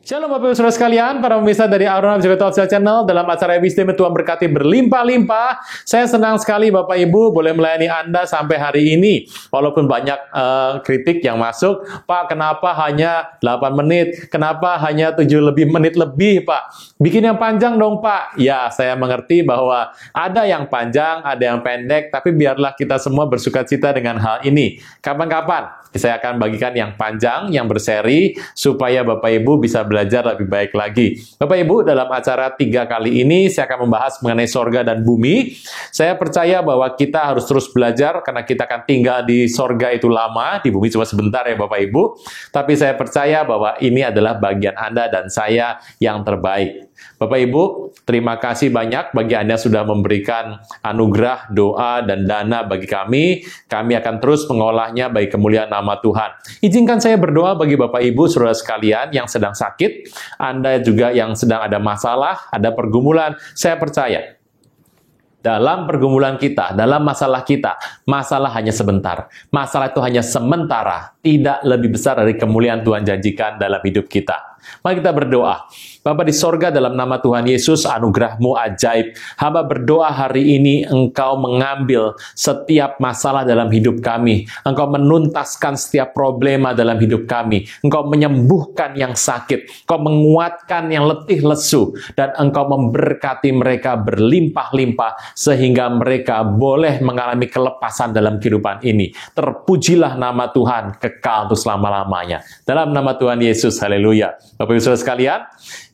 Shalom Bapak Ibu Saudara sekalian, para pemirsa dari Aruna Jogeto Official Channel dalam acara Wisdom Tuhan Berkati berlimpah-limpah. Saya senang sekali Bapak Ibu boleh melayani Anda sampai hari ini. Walaupun banyak kritik yang masuk, Pak kenapa hanya 8 menit, kenapa hanya 7 menit lebih Pak? Bikin yang panjang dong Pak. Ya, saya mengerti bahwa ada yang panjang, ada yang pendek, tapi biarlah kita semua bersukacita dengan hal ini. Kapan-kapan saya akan bagikan yang panjang, yang berseri, supaya Bapak Ibu bisa belajar lebih baik lagi. Bapak Ibu, dalam acara 3 kali ini, saya akan membahas mengenai sorga dan bumi. Saya percaya bahwa kita harus terus belajar, karena kita akan tinggal di sorga itu lama, di bumi cuma sebentar ya Bapak Ibu. Tapi saya percaya bahwa ini adalah bagian Anda dan saya yang terbaik. Bapak Ibu, terima kasih banyak bagi Anda yang sudah memberikan anugerah, doa, dan dana bagi kami. Kami akan terus mengolahnya bagi kemuliaan nama Tuhan. Izinkan saya berdoa bagi Bapak Ibu, saudara sekalian yang sedang sakit, Anda juga yang sedang ada masalah, ada pergumulan. Saya percaya, dalam pergumulan kita, dalam masalah kita, masalah hanya sebentar. Masalah itu hanya sementara, tidak lebih besar dari kemuliaan Tuhan janjikan dalam hidup kita. Mari kita berdoa. Bapa di sorga, dalam nama Tuhan Yesus, anugerah-Mu ajaib. Hamba berdoa hari ini Engkau mengambil setiap masalah dalam hidup kami. Engkau menuntaskan setiap problema dalam hidup kami. Engkau menyembuhkan yang sakit. Engkau menguatkan yang letih lesu. Dan Engkau memberkati mereka berlimpah-limpah sehingga mereka boleh mengalami kelepasan dalam kehidupan ini. Terpujilah nama Tuhan kekal untuk selama-lamanya. Dalam nama Tuhan Yesus, haleluya. Bapak Ibu Saudara sekalian,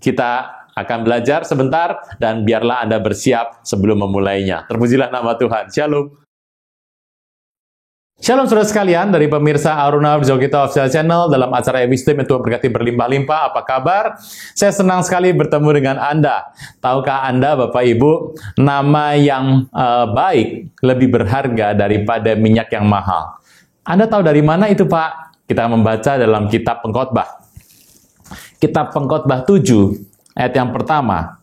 kita akan belajar sebentar dan biarlah Anda bersiap sebelum memulainya. Terpujilah nama Tuhan. Shalom. Shalom saudara sekalian, dari pemirsa Aruna Jogeto Official Channel dalam acara Wisdom Tuhan Berkati berlimpah-limpah. Apa kabar? Saya senang sekali bertemu dengan Anda. Tahukah Anda Bapak Ibu, nama yang baik lebih berharga daripada minyak yang mahal. Anda tahu dari mana itu Pak? Kita membaca dalam kitab Pengkhotbah. Kitab Pengkhotbah 7, ayat yang pertama.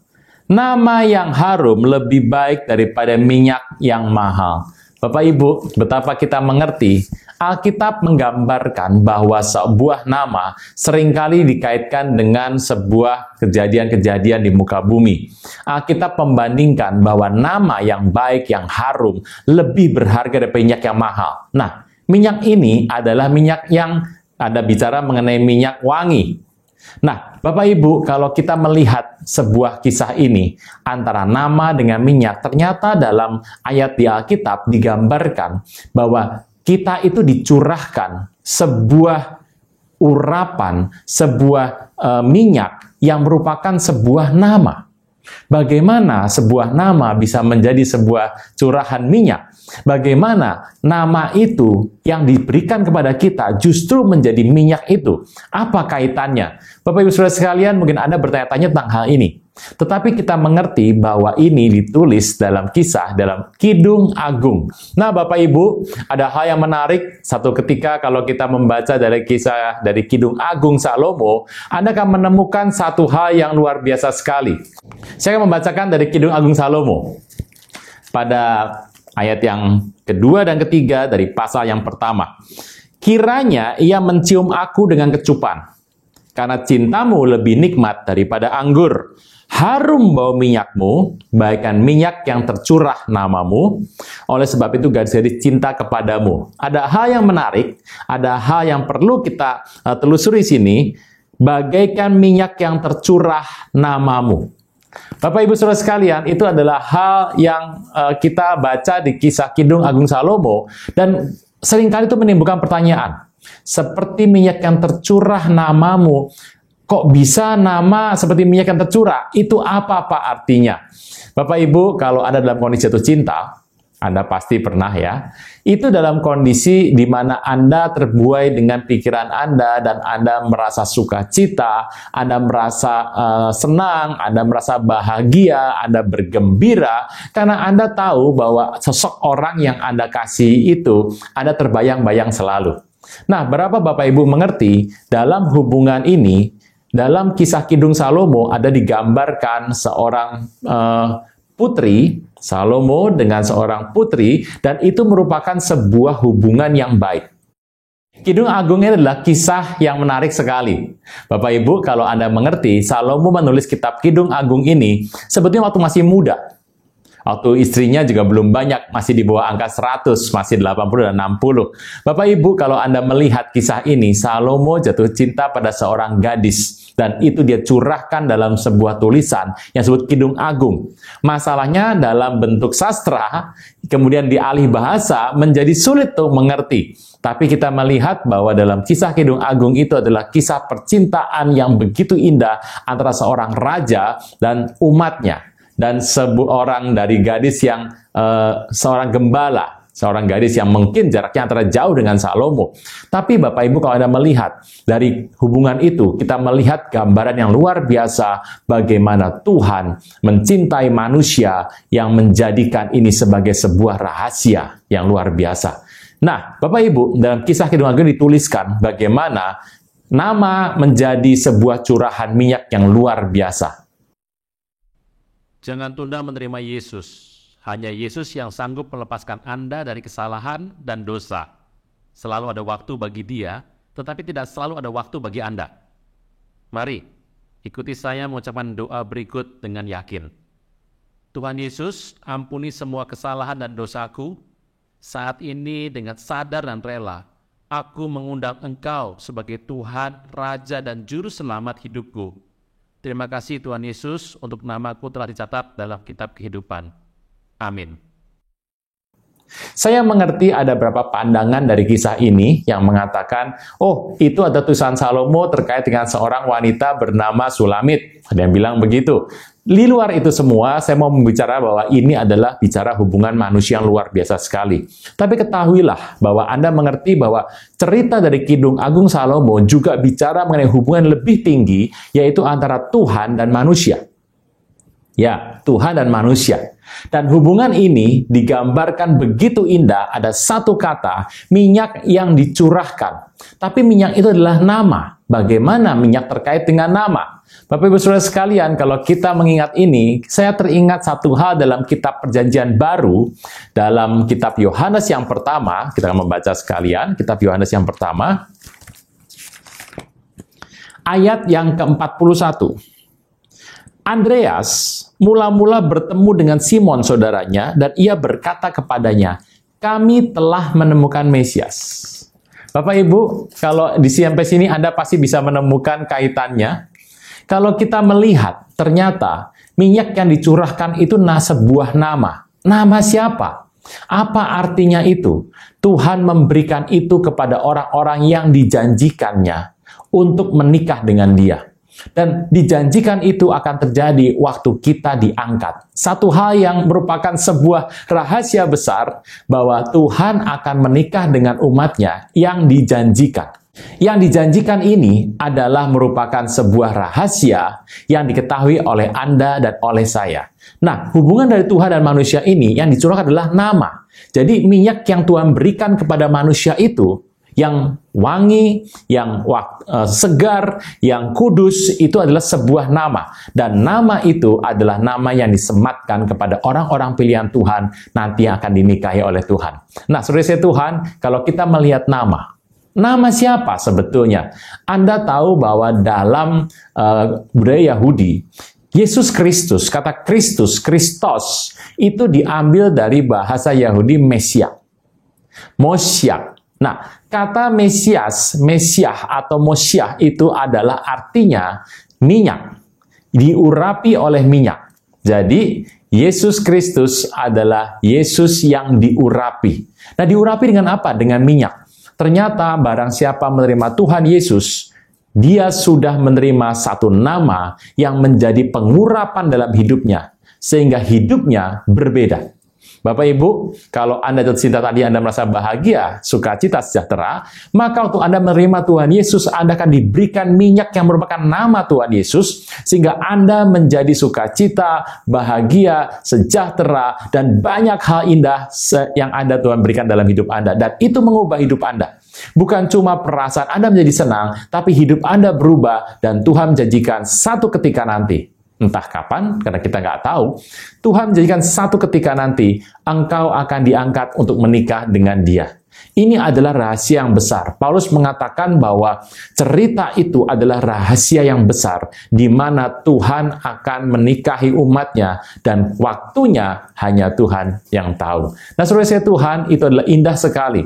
Nama yang harum lebih baik daripada minyak yang mahal. Bapak Ibu, betapa kita mengerti, Alkitab menggambarkan bahwa sebuah nama seringkali dikaitkan dengan sebuah kejadian-kejadian di muka bumi. Alkitab membandingkan bahwa nama yang baik, yang harum, lebih berharga daripada minyak yang mahal. Nah, minyak ini adalah minyak yang Anda bicara mengenai minyak wangi. Nah, Bapak Ibu, kalau kita melihat sebuah kisah ini antara nama dengan minyak, ternyata dalam ayat di Alkitab digambarkan bahwa kita itu dicurahkan sebuah urapan, sebuah minyak yang merupakan sebuah nama. Bagaimana sebuah nama bisa menjadi sebuah curahan minyak? Bagaimana nama itu yang diberikan kepada kita justru menjadi minyak itu? Apa kaitannya? Bapak Ibu Saudara sekalian, mungkin Anda bertanya-tanya tentang hal ini. Tetapi kita mengerti bahwa ini ditulis dalam kisah, dalam Kidung Agung. Nah Bapak Ibu, ada hal yang menarik. Satu ketika kalau kita membaca dari kisah dari Kidung Agung Salomo, Anda akan menemukan satu hal yang luar biasa sekali. Saya akan membacakan dari Kidung Agung Salomo. Pada ayat yang kedua dan ketiga dari pasal yang pertama. Kiranya ia mencium aku dengan kecupan, karena cintamu lebih nikmat daripada anggur. Harum bau minyakmu, bagaikan minyak yang tercurah namamu. Oleh sebab itu gadis-gadis cinta kepadamu. Ada hal yang menarik, ada hal yang perlu kita telusuri sini. Bagaikan minyak yang tercurah namamu. Bapak Ibu Saudara sekalian, itu adalah hal yang kita baca di kisah Kidung Agung Salomo, dan seringkali itu menimbulkan pertanyaan. Seperti minyak yang tercurah namamu, kok bisa nama seperti minyak yang tercurah? Itu apa artinya? Bapak Ibu, kalau Anda dalam kondisi jatuh cinta, Anda pasti pernah ya, itu dalam kondisi di mana Anda terbuai dengan pikiran Anda dan Anda merasa sukacita, Anda merasa senang, Anda merasa bahagia, Anda bergembira, karena Anda tahu bahwa sosok orang yang Anda kasih itu, Anda terbayang-bayang selalu. Nah, berapa Bapak Ibu mengerti dalam hubungan ini, Dalam kisah Kidung Salomo ada digambarkan seorang putri, Salomo dengan seorang putri, dan itu merupakan sebuah hubungan yang baik. Kidung Agung ini adalah kisah yang menarik sekali. Bapak Ibu, kalau Anda mengerti, Salomo menulis kitab Kidung Agung ini sebetulnya waktu masih muda. Waktu istrinya juga belum banyak, masih di bawah angka 100, masih 80 dan 60. Bapak Ibu, kalau Anda melihat kisah ini, Salomo jatuh cinta pada seorang gadis. Dan itu dia curahkan dalam sebuah tulisan yang disebut Kidung Agung. Masalahnya dalam bentuk sastra, kemudian dialih bahasa, menjadi sulit untuk mengerti. Tapi kita melihat bahwa dalam kisah Kidung Agung itu adalah kisah percintaan yang begitu indah antara seorang raja dan umatnya. Dan seorang dari gadis yang seorang gembala, seorang gadis yang mungkin jaraknya antara jauh dengan Salomo. Tapi Bapak Ibu, kalau Anda melihat dari hubungan itu, kita melihat gambaran yang luar biasa bagaimana Tuhan mencintai manusia yang menjadikan ini sebagai sebuah rahasia yang luar biasa. Nah, Bapak Ibu, dalam kisah Kidung Agung dituliskan bagaimana nama menjadi sebuah curahan minyak yang luar biasa. Jangan tunda menerima Yesus. Hanya Yesus yang sanggup melepaskan Anda dari kesalahan dan dosa. Selalu ada waktu bagi Dia, tetapi tidak selalu ada waktu bagi Anda. Mari, ikuti saya mengucapkan doa berikut dengan yakin. Tuhan Yesus, ampuni semua kesalahan dan dosaku. Saat ini dengan sadar dan rela, aku mengundang Engkau sebagai Tuhan, Raja, dan Juru Selamat hidupku. Terima kasih Tuhan Yesus untuk namaku telah dicatat dalam kitab kehidupan. Amin. Saya mengerti ada beberapa pandangan dari kisah ini yang mengatakan, oh itu ada tulisan Salomo terkait dengan seorang wanita bernama Sulamit. Ada yang bilang begitu. Di luar itu semua, saya mau membicara bahwa ini adalah bicara hubungan manusia yang luar biasa sekali. Tapi ketahuilah bahwa Anda mengerti bahwa cerita dari Kidung Agung Salomo juga bicara mengenai hubungan lebih tinggi, yaitu antara Tuhan dan manusia. Ya, Tuhan dan manusia. Dan hubungan ini digambarkan begitu indah, ada satu kata, minyak yang dicurahkan. Tapi minyak itu adalah nama. Bagaimana minyak terkait dengan nama? Bapak Ibu Saudara sekalian, kalau kita mengingat ini, saya teringat satu hal dalam kitab Perjanjian Baru, dalam kitab Yohanes yang pertama, kita akan membaca sekalian, kitab Yohanes yang pertama, ayat yang ke-41. Andreas mula-mula bertemu dengan Simon saudaranya, dan ia berkata kepadanya, kami telah menemukan Mesias. Bapak Ibu, kalau sampai sini Anda pasti bisa menemukan kaitannya. Kalau kita melihat, ternyata minyak yang dicurahkan itu sebuah nama. Nama siapa? Apa artinya itu? Tuhan memberikan itu kepada orang-orang yang dijanjikannya untuk menikah dengan Dia. Dan dijanjikan itu akan terjadi waktu kita diangkat. Satu hal yang merupakan sebuah rahasia besar bahwa Tuhan akan menikah dengan umatnya yang dijanjikan. Yang dijanjikan ini adalah merupakan sebuah rahasia yang diketahui oleh Anda dan oleh saya. Nah, hubungan dari Tuhan dan manusia ini yang dicurahkan adalah nama. Jadi minyak yang Tuhan berikan kepada manusia itu, yang wangi, yang segar, yang kudus, itu adalah sebuah nama. Dan nama itu adalah nama yang disematkan kepada orang-orang pilihan Tuhan nanti yang akan dinikahi oleh Tuhan. Nah, saudara Tuhan, kalau kita melihat nama siapa sebetulnya? Anda tahu bahwa dalam budaya Yahudi, Yesus Kristus, kata Kristus, Kristos, itu diambil dari bahasa Yahudi Mesiah. Mosyak. Nah, kata Mesias, Mesiah atau Mosyak itu adalah artinya minyak. Diurapi oleh minyak. Jadi, Yesus Kristus adalah Yesus yang diurapi. Nah, diurapi dengan apa? Dengan minyak. Ternyata barang siapa menerima Tuhan Yesus, dia sudah menerima satu nama yang menjadi pengurapan dalam hidupnya, sehingga hidupnya berbeda. Bapak Ibu, kalau Anda jatuh cinta tadi, Anda merasa bahagia, sukacita, sejahtera, maka waktu Anda menerima Tuhan Yesus, Anda akan diberikan minyak yang merupakan nama Tuhan Yesus, sehingga Anda menjadi sukacita, bahagia, sejahtera, dan banyak hal indah yang Tuhan berikan dalam hidup Anda. Dan itu mengubah hidup Anda. Bukan cuma perasaan Anda menjadi senang, tapi hidup Anda berubah dan Tuhan menjanjikan satu ketika nanti. Entah kapan, karena kita nggak tahu, Tuhan menjanjikan satu ketika nanti, engkau akan diangkat untuk menikah dengan Dia. Ini adalah rahasia yang besar. Paulus mengatakan bahwa cerita itu adalah rahasia yang besar, di mana Tuhan akan menikahi umatnya, dan waktunya hanya Tuhan yang tahu. Nah, saudara Tuhan, itu adalah indah sekali.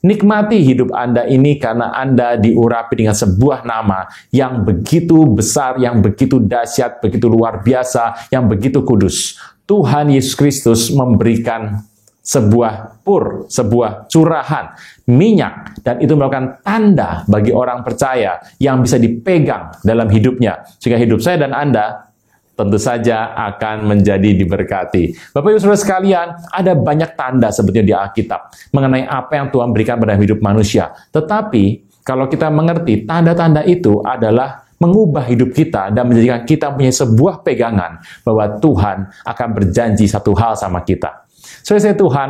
Nikmati hidup Anda ini karena Anda diurapi dengan sebuah nama yang begitu besar, yang begitu dahsyat, begitu luar biasa, yang begitu kudus. Tuhan Yesus Kristus memberikan sebuah sebuah curahan minyak, dan itu merupakan tanda bagi orang percaya yang bisa dipegang dalam hidupnya, sehingga hidup saya dan Anda tentu saja akan menjadi diberkati. Bapak Ibu Saudara sekalian, ada banyak tanda sebetulnya di Alkitab mengenai apa yang Tuhan berikan pada hidup manusia. Tetapi kalau kita mengerti, tanda-tanda itu adalah mengubah hidup kita dan menjadikan kita punya sebuah pegangan bahwa Tuhan akan berjanji satu hal sama kita. Saudara Tuhan,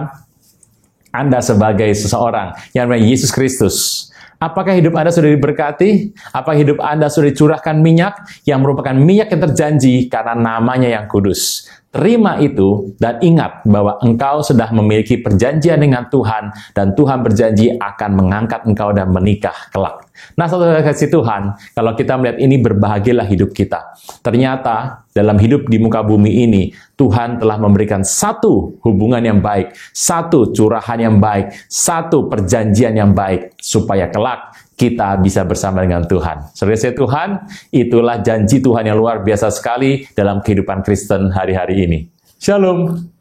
Anda sebagai seseorang yang namanya Yesus Kristus, apakah hidup Anda sudah diberkati? Apakah hidup Anda sudah dicurahkan minyak yang merupakan minyak yang terjanji karena namanya yang kudus? Terima itu dan ingat bahwa engkau sudah memiliki perjanjian dengan Tuhan, dan Tuhan berjanji akan mengangkat engkau dan menikah kelak. Nah, saudara kasih Tuhan, kalau kita melihat ini, berbahagialah hidup kita. Ternyata dalam hidup di muka bumi ini, Tuhan telah memberikan satu hubungan yang baik, satu curahan yang baik, satu perjanjian yang baik, supaya kelak kita bisa bersama dengan Tuhan. Saudara Tuhan, itulah janji Tuhan yang luar biasa sekali dalam kehidupan Kristen hari-hari ini. Shalom.